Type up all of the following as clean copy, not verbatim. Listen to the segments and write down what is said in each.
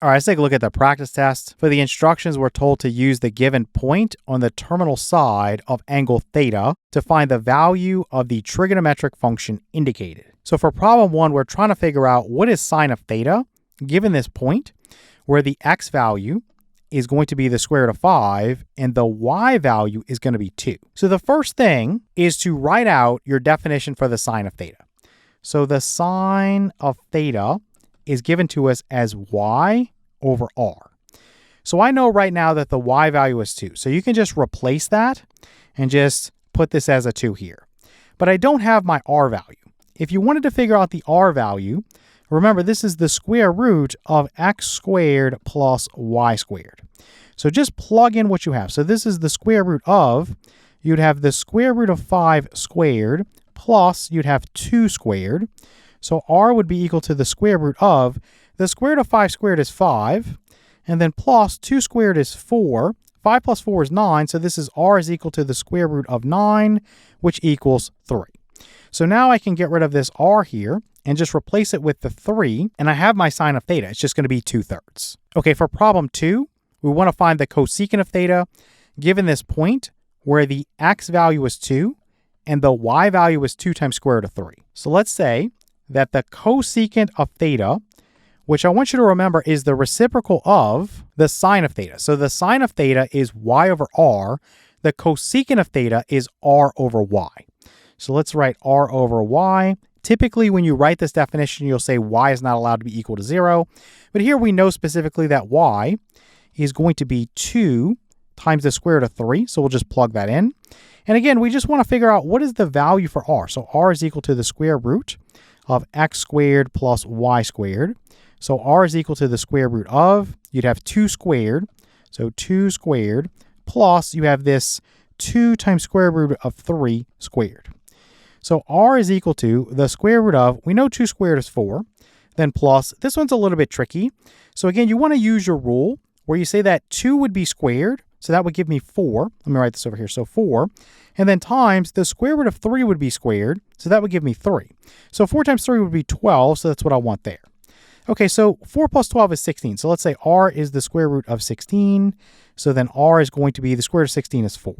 All right, let's take a look at the practice test. For the instructions, we're told to use the given point on the terminal side of angle theta to find the value of the trigonometric function indicated. So for problem 1, we're trying to figure out what is sine of theta given this point where the x value is going to be the square root of 5 and the y value is going to be 2. So the first thing is to write out your definition for the sine of theta. So the sine of theta is given to us as y over r. So I know right now that the y value is 2. So you can just replace that and just put this as a 2 here. But I don't have my r value. If you wanted to figure out the r value, remember this is the square root of x squared plus y squared. So just plug in what you have. So this is the square root of, you'd have the square root of 5 squared plus you'd have 2 squared. So r would be equal to the square root of, the square root of 5 squared is 5, and then plus 2 squared is 4. 5 plus 4 is 9, so this is r is equal to the square root of 9, which equals 3. So now I can get rid of this r here and just replace it with the 3, and I have my sine of theta. It's just going to be 2/3. Okay, for problem 2, we want to find the cosecant of theta given this point where the x value is 2 and the y value is 2 times square root of 3. So let's say that the cosecant of theta, which I want you to remember is the reciprocal of the sine of theta. So the sine of theta is y over r. The cosecant of theta is r over y. So let's write r over y. Typically, when you write this definition, you'll say y is not allowed to be equal to 0. But here we know specifically that y is going to be 2 times the square root of 3. So we'll just plug that in. And again, we just want to figure out what is the value for r. So r is equal to the square root of x squared plus y squared. So r is equal to the square root of, you'd have 2 squared. So 2 squared plus you have this 2 times square root of 3 squared. So r is equal to the square root of, we know 2 squared is 4, then plus, this one's a little bit tricky. So again, you want to use your rule where you say that 2 would be squared. So that would give me 4. Let me write this over here. So 4. And then times the square root of 3 would be squared. So that would give me 3. So 4 times 3 would be 12. So that's what I want there. Okay, so 4 plus 12 is 16. So let's say r is the square root of 16. So then r is going to be the square root of 16 is 4.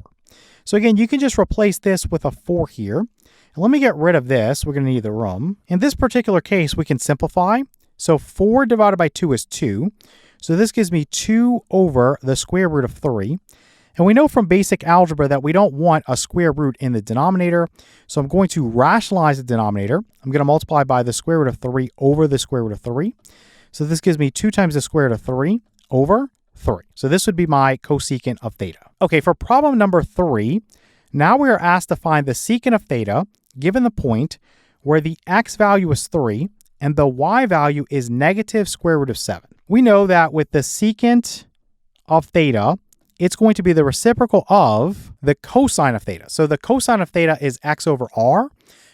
So again, you can just replace this with a 4 here. And let me get rid of this. We're going to need the room. In this particular case, we can simplify. So 4 divided by 2 is 2. So this gives me 2 over the square root of 3. And we know from basic algebra that we don't want a square root in the denominator. So I'm going to rationalize the denominator. I'm going to multiply by the square root of 3 over the square root of 3. So this gives me 2 times the square root of 3 over 3. So this would be my cosecant of theta. Okay, for problem number 3, now we are asked to find the secant of theta given the point where the x value is 3 and the y value is negative square root of 7. We know that with the secant of theta, it's going to be the reciprocal of the cosine of theta. So the cosine of theta is x over r.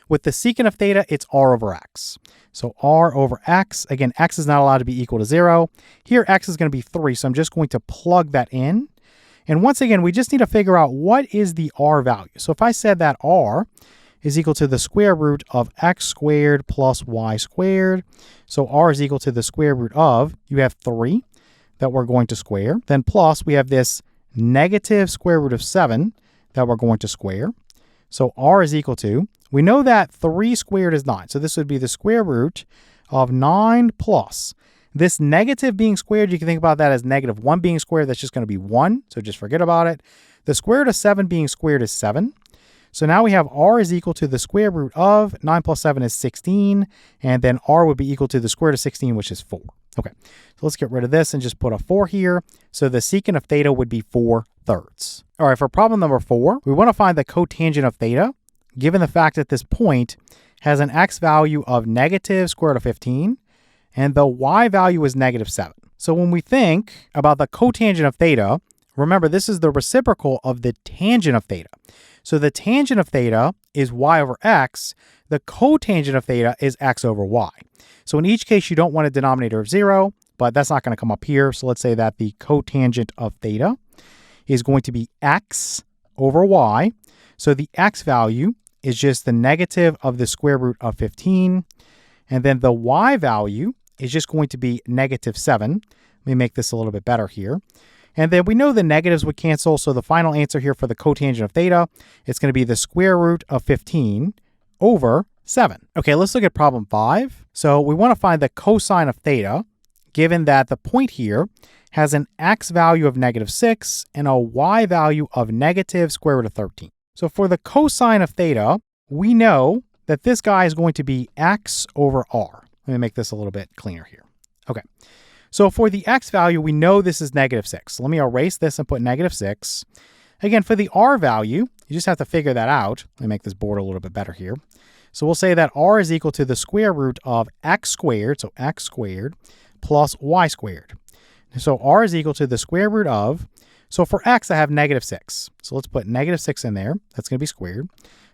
With the secant of theta, it's r over x. So r over x, again, x is not allowed to be equal to 0. Here, x is going to be 3, so I'm just going to plug that in. And once again, we just need to figure out what is the r value. So if I said that r is equal to the square root of x squared plus y squared. So r is equal to the square root of, you have 3 that we're going to square. Then plus, we have this negative square root of 7 that we're going to square. So r is equal to, we know that 3 squared is 9. So this would be the square root of 9 plus. This negative being squared, you can think about that as negative 1 being squared. That's just going to be 1. So just forget about it. The square root of 7 being squared is 7. So now we have r is equal to the square root of 9 plus 7 is 16. And then r would be equal to the square root of 16, which is 4. Okay, so let's get rid of this and just put a 4 here. So the secant of theta would be 4/3. All right, for problem number 4, we want to find the cotangent of theta, given the fact that this point has an x value of negative square root of 15, and the y value is negative 7. So when we think about the cotangent of theta, remember this is the reciprocal of the tangent of theta. So the tangent of theta is y over x. The cotangent of theta is x over y. So in each case, you don't want a denominator of 0, but that's not going to come up here. So let's say that the cotangent of theta is going to be x over y. So the x value is just the negative of the square root of 15. And then the y value is just going to be negative 7 Let me make this a little bit better here. And then we know the negatives would cancel, so the final answer here for the cotangent of theta, it's going to be the square root of 15 over 7. Okay, let's look at problem 5. So we want to find the cosine of theta, given that the point here has an x value of -6 and a y value of negative square root of 13. So for the cosine of theta, we know that this guy is going to be x over r. Let me make this a little bit cleaner here. Okay. So for the x value, we know this is -6. So let me erase this and put -6. Again, for the r value, you just have to figure that out. Let me make this board a little bit better here. So we'll say that r is equal to the square root of x squared, so x squared, plus y squared. So r is equal to the square root of, so for x, I have -6. So let's put -6 in there. That's going to be squared.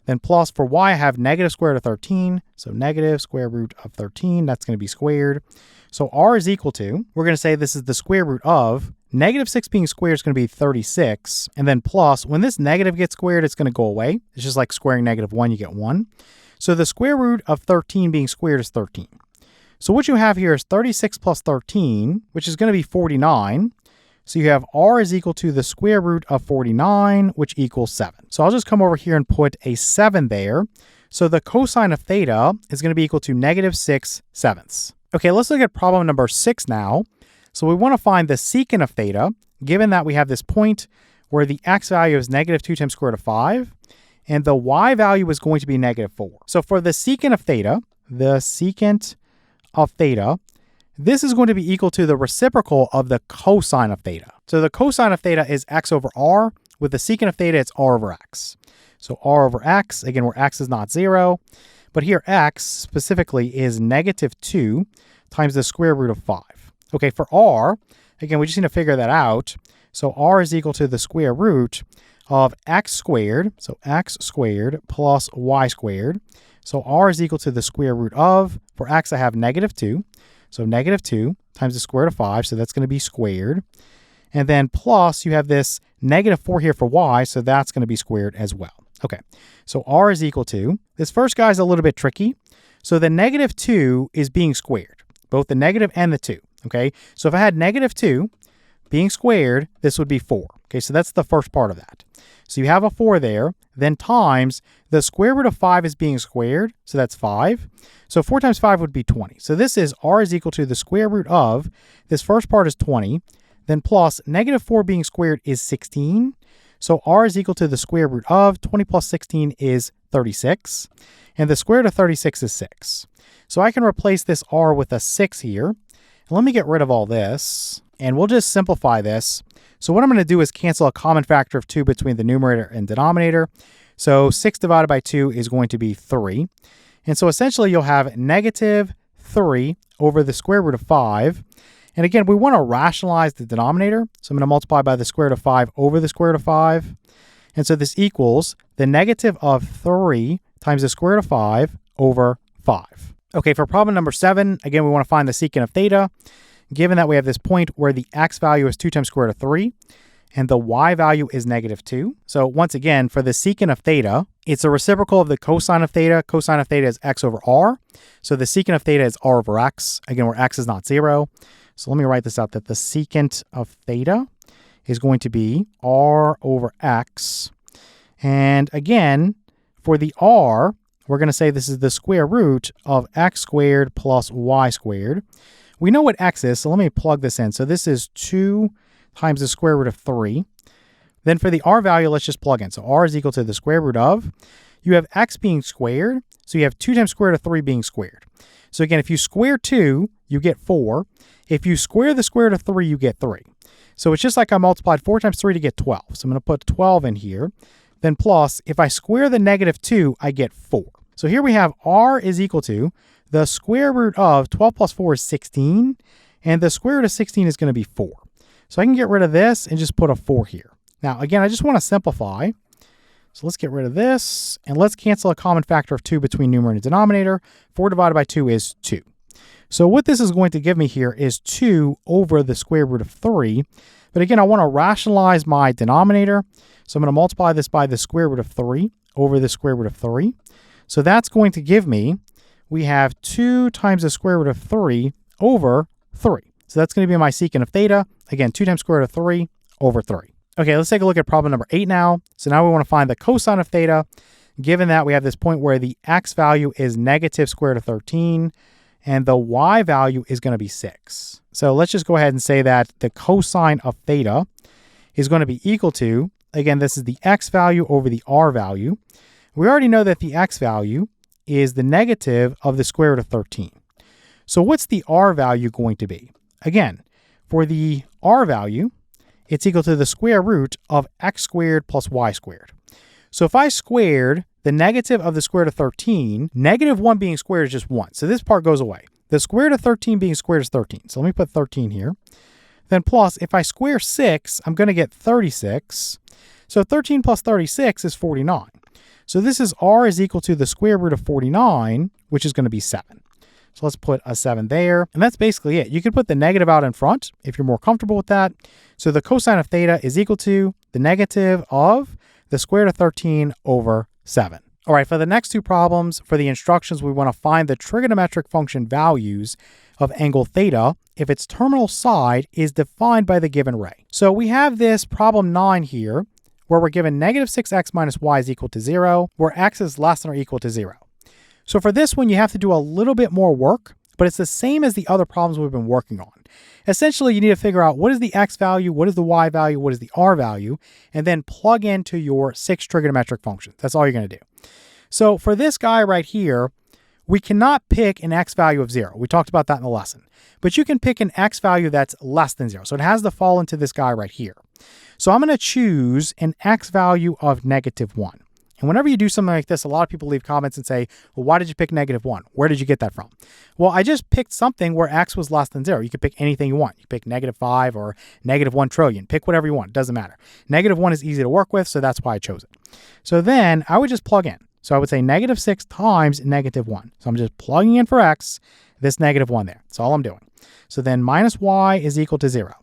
Then plus for y, I have negative square root of 13. So negative square root of 13, that's going to be squared. So r is equal to, we're going to say this is the square root of, -6 being squared is going to be 36. And then plus, when this negative gets squared, it's going to go away. It's just like squaring -1, you get 1. So the square root of 13 being squared is 13. So what you have here is 36 plus 13, which is going to be 49. So you have r is equal to the square root of 49, which equals 7. So I'll just come over here and put a 7 there. So the cosine of theta is going to be equal to -6/7. Okay, let's look at problem number 6 now. So we want to find the secant of theta, given that we have this point where the x value is -2 times square root of 5, and the y value is going to be -4. So for the secant of theta, this is going to be equal to the reciprocal of the cosine of theta. So the cosine of theta is x over r. With the secant of theta, it's r over x. So r over x, again, where x is not 0. But here x specifically is -2 times the square root of 5. Okay, for r, again, we just need to figure that out. So r is equal to the square root of x squared. So x squared plus y squared. So r is equal to the square root of, for x, I have -2. So -2 times the square root of 5, so that's going to be squared. And then plus, you have this -4 here for y, so that's going to be squared as well. Okay, so r is equal to, this first guy is a little bit tricky. So the -2 is being squared, both the negative and the 2. Okay, so if I had -2 being squared, this would be 4. Okay, so that's the first part of that. So you have a 4 there, then times the square root of 5 is being squared, so that's 5. So 4 times 5 would be 20. So this is r is equal to the square root of, this first part is 20, then plus -4 being squared is 16. So r is equal to the square root of 20 plus 16 is 36. And the square root of 36 is 6. So I can replace this r with a 6 here. And let me get rid of all this. And we'll just simplify this. So what I'm going to do is cancel a common factor of 2 between the numerator and denominator. So 6 divided by 2 is going to be 3. And so essentially you'll have -3 over the square root of 5. And again, we want to rationalize the denominator. So I'm going to multiply by the square root of 5 over the square root of 5. And so this equals the negative of 3 times the square root of 5 over 5. Okay, for problem number 7, again, we want to find the secant of theta, given that we have this point where the x value is 2 times square root of 3, and the y value is -2. So once again, for the secant of theta, it's a reciprocal of the cosine of theta. Cosine of theta is x over r. So the secant of theta is r over x, again, where x is not 0. So let me write this out, that the secant of theta is going to be r over x. And again, for the r, we're going to say this is the square root of x squared plus y squared. We know what x is, so let me plug this in. So this is 2 times the square root of 3. Then for the r value, let's just plug in. So r is equal to the square root of, you have x being squared, so you have 2 times square root of 3 being squared. So again, if you square 2, you get 4. If you square the square root of 3, you get 3. So it's just like I multiplied 4 times 3 to get 12. So I'm going to put 12 in here. Then plus, if I square the -2, I get 4. So here we have r is equal to the square root of 12 plus 4 is 16. And the square root of 16 is going to be 4. So I can get rid of this and just put a 4 here. Now, again, I just want to simplify. So let's get rid of this. And let's cancel a common factor of 2 between numerator and denominator. 4 divided by 2 is 2. So what this is going to give me here is 2 over the square root of 3. But again, I want to rationalize my denominator. So I'm going to multiply this by the square root of 3 over the square root of 3. So that's going to give me, we have 2 times the square root of 3 over 3. So that's going to be my secant of theta. Again, 2 times square root of 3 over 3. Okay, let's take a look at problem number 8 now. So now we want to find the cosine of theta, given that we have this point where the x value is negative square root of 13, and the y value is going to be 6. So let's just go ahead and say that the cosine of theta is going to be equal to, again, this is the x value over the r value. We already know that the x value is the negative of the square root of 13. So what's the r value going to be? Again, for the r value, it's equal to the square root of x squared plus y squared. So if I squared the negative of the square root of 13, negative 1 being squared is just 1. So this part goes away. The square root of 13 being squared is 13. So let me put 13 here. Then plus, if I square 6, I'm going to get 36. So 13 plus 36 is 49. So this is r is equal to the square root of 49, which is going to be 7. So let's put a 7 there. And that's basically it. You could put the negative out in front if you're more comfortable with that. So the cosine of theta is equal to the negative of the square root of 13 over 7. All right, for the next two problems, for the instructions, we want to find the trigonometric function values of angle theta if its terminal side is defined by the given ray. So we have this problem 9 here, where we're given negative 6x minus y is equal to 0, where x is less than or equal to 0. So for this one, you have to do a little bit more work, but it's the same as the other problems we've been working on. Essentially, you need to figure out what is the x value, what is the y value, what is the r value, and then plug into your 6 trigonometric functions. That's all you're going to do. So for this guy right here, we cannot pick an x value of 0. We talked about that in the lesson. But you can pick an x value that's less than 0. So it has to fall into this guy right here. So I'm going to choose an x value of negative 1. And whenever you do something like this, a lot of people leave comments and say, well, why did you pick negative 1? Where did you get that from? Well, I just picked something where x was less than 0. You could pick anything you want. You pick negative 5 or negative 1 trillion. Pick whatever you want. It doesn't matter. Negative 1 is easy to work with, so that's why I chose it. So then I would just plug in. So I would say negative 6 times negative 1. So I'm just plugging in for x, this negative 1 there. That's all I'm doing. So then minus y is equal to 0.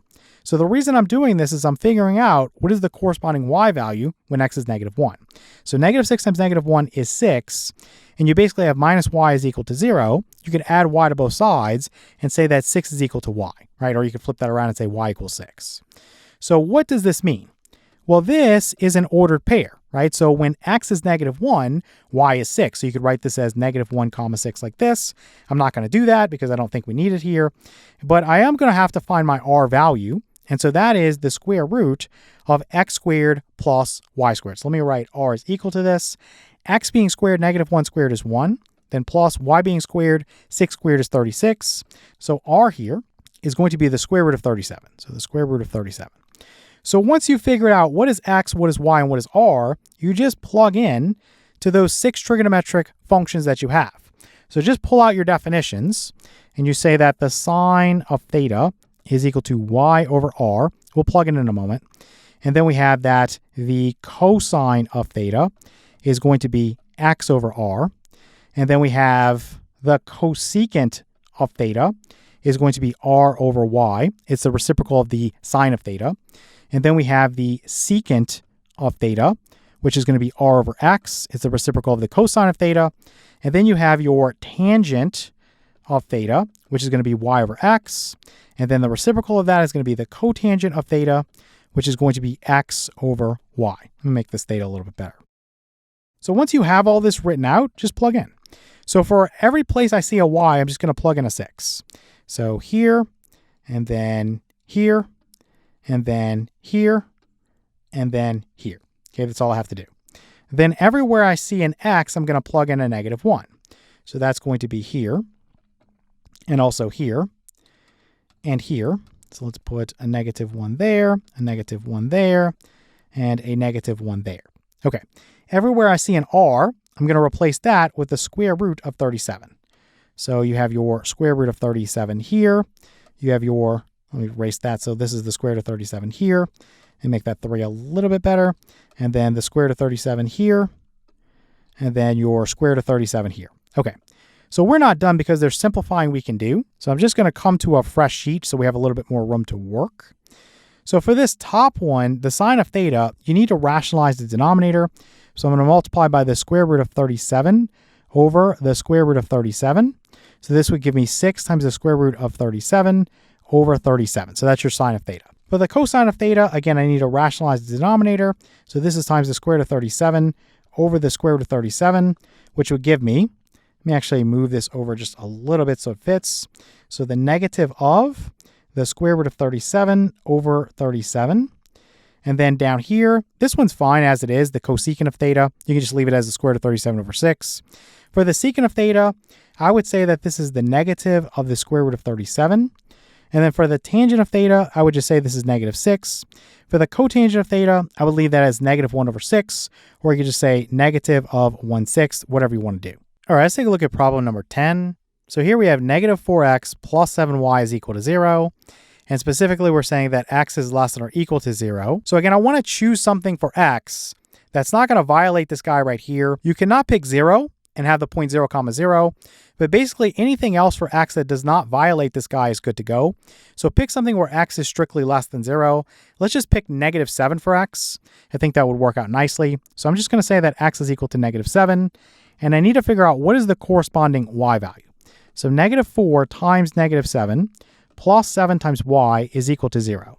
So the reason I'm doing this is I'm figuring out what is the corresponding y value when x is negative 1. So negative 6 times negative 1 is 6. And you basically have minus y is equal to 0. You could add y to both sides and say that 6 is equal to y, right? Or you could flip that around and say y equals 6. So what does this mean? Well, this is an ordered pair, right? So when x is negative 1, y is 6. So you could write this as negative 1 comma 6 like this. I'm not going to do that because I don't think we need it here. But I am going to have to find my r value. And so that is the square root of x squared plus y squared. So let me write r is equal to this. X being squared, negative 1 squared is 1. Then plus y being squared, 6 squared is 36. So r here is going to be the square root of 37. So the square root of 37. So once you figure out what is x, what is y, and what is r, you just plug in to those 6 trigonometric functions that you have. So just pull out your definitions, and you say that the sine of theta is equal to y over r. We'll plug it in a moment. And then we have that the cosine of theta is going to be x over r. And then we have the cosecant of theta is going to be r over y. It's the reciprocal of the sine of theta. And then we have the secant of theta, which is going to be r over x. It's the reciprocal of the cosine of theta. And then you have your tangent of theta, which is going to be y over x. And then the reciprocal of that is going to be the cotangent of theta, which is going to be x over y. Let me make this theta a little bit better. So once you have all this written out, just plug in. So for every place I see a y, I'm just going to plug in a 6. So here, and then here, and then here, and then here. Okay, that's all I have to do. Then everywhere I see an x, I'm going to plug in a negative 1. So that's going to be here, and also here, and here. So let's put a negative 1 there, a negative 1 there, and a negative 1 there. Okay, everywhere I see an r, I'm going to replace that with the square root of 37. So you have your square root of 37 here. You have your, let me erase that. So this is the square root of 37 here, and make that 3 a little bit better. And then the square root of 37 here, and then your square root of 37 here. Okay. So we're not done because there's simplifying we can do. So I'm just going to come to a fresh sheet so we have a little bit more room to work. So for this top one, the sine of theta, you need to rationalize the denominator. So I'm going to multiply by the square root of 37 over the square root of 37. So this would give me 6 times the square root of 37 over 37. So that's your sine of theta. For the cosine of theta, again, I need to rationalize the denominator. So this is times the square root of 37 over the square root of 37, which would give me, let me actually move this over just a little bit so it fits. So the negative of the square root of 37 over 37. And then down here, this one's fine as it is, the cosecant of theta. You can just leave it as the square root of 37 over 6. For the secant of theta, I would say that this is the negative of the square root of 37. And then for the tangent of theta, I would just say this is negative 6. For the cotangent of theta, I would leave that as negative 1 over 6, or you could just say negative of 1/6, whatever you want to do. All right, let's take a look at problem number 10. So here we have negative 4x plus 7y is equal to 0. And specifically, we're saying that x is less than or equal to 0. So again, I want to choose something for x that's not going to violate this guy right here. You cannot pick 0 and have the point 0, 0. But basically, anything else for x that does not violate this guy is good to go. So pick something where x is strictly less than 0. Let's just pick negative 7 for x. I think that would work out nicely. So I'm just going to say that x is equal to negative 7. And I need to figure out what is the corresponding y value. So negative 4 times negative 7 plus 7 times y is equal to 0.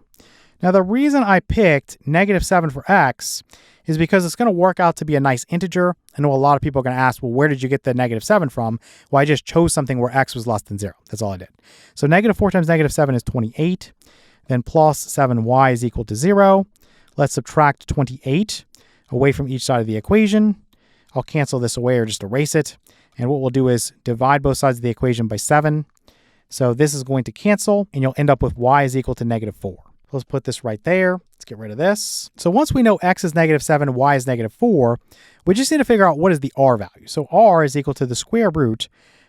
Now, the reason I picked negative 7 for x is because it's going to work out to be a nice integer. I know a lot of people are going to ask, well, where did you get the negative 7 from? Well, I just chose something where x was less than 0. That's all I did. So negative 4 times negative 7 is 28. Then plus 7y is equal to 0. Let's subtract 28 away from each side of the equation. I'll cancel this away or just erase it. And what we'll do is divide both sides of the equation by 7. So this is going to cancel, and you'll end up with y is equal to negative 4. Let's put this right there. Let's get rid of this. So once we know x is negative 7, y is negative 4, we just need to figure out what is the r value. So r is equal to the square root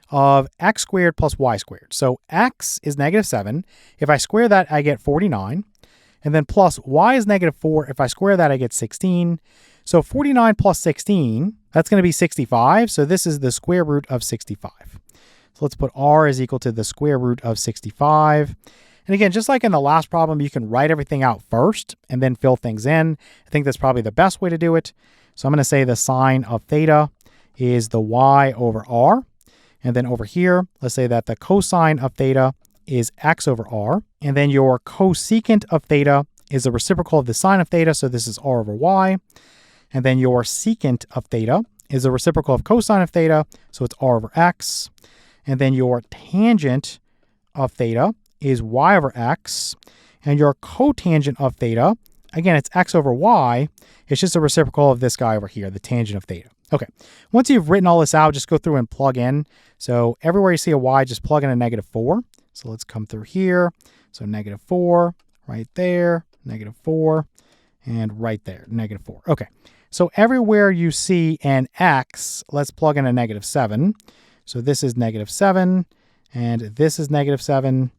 of x squared plus y squared. So x is negative 7. If I square that, I get 49. And then plus y is negative 4. If I square that, I get 16. So 49 plus 16, that's going to be 65. So this is the square root of 65. So let's put r is equal to the square root of 65. And again, just like in the last problem, you can write everything out first and then fill things in. I think that's probably the best way to do it. So I'm going to say the sine of theta is the y over r. And then over here, let's say that the cosine of theta is x over r. And then your cosecant of theta is the reciprocal of the sine of theta. So this is r over y. And then your secant of theta is the reciprocal of cosine of theta. So it's r over x. And then your tangent of theta is y over x. And your cotangent of theta, again, it's x over y. It's just a reciprocal of this guy over here, the tangent of theta. Okay, once you've written all this out, just go through and plug in. So everywhere you see a y, just plug in a negative 4. So let's come through here. So negative 4, right there, negative 4, and right there, negative 4. Okay, so everywhere you see an x, let's plug in a negative 7. So this is negative 7, and this is negative 7,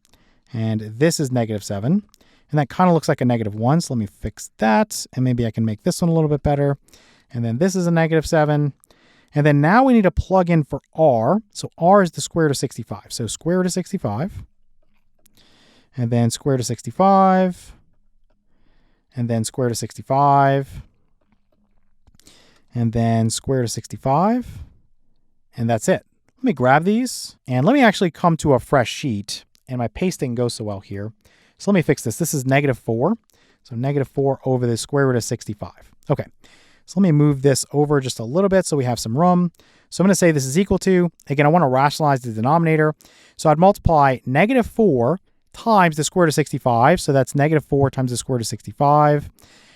and this is negative 7. And that kind of looks like a negative 1, so let me fix that, and maybe I can make this one a little bit better. And then this is a negative 7. And then now we need to plug in for r. So r is the square root of 65. So square root of 65. And then square root of 65. And then square root of 65. And then square root of 65. And that's it. Let me grab these. And let me actually come to a fresh sheet. And my pasting goes so well here. So let me fix this. This is negative 4. So negative 4 over the square root of 65. Okay. So let me move this over just a little bit so we have some room. So I'm going to say this is equal to, again, I want to rationalize the denominator. So I'd multiply negative 4 times the square root of 65. So that's negative 4 times the square root of 65.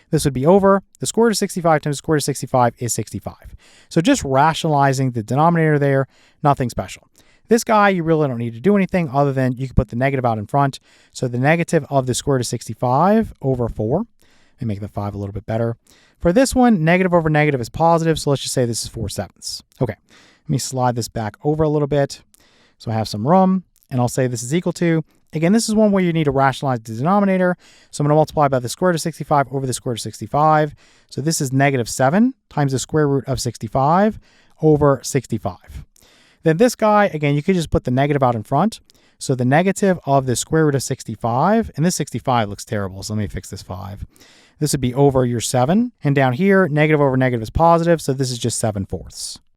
This would be over. The square root of 65 times the square root of 65 is 65. So just rationalizing the denominator there, nothing special. This guy, you really don't need to do anything other than you can put the negative out in front. So the negative of the square root of 65 over 4. Let me make the 5 a little bit better. For this one, negative over negative is positive, so let's just say this is 4/7. Okay, let me slide this back over a little bit so I have some room, and I'll say this is equal to, again, this is one where you need to rationalize the denominator, so I'm going to multiply by the square root of 65 over the square root of 65. So this is negative 7 times the square root of 65 over 65. Then this guy, again, you could just put the negative out in front. So the negative of the square root of 65, and this 65 looks terrible, so let me fix this 5. This would be over your 7. And down here, negative over negative is positive, so this is just 7/4.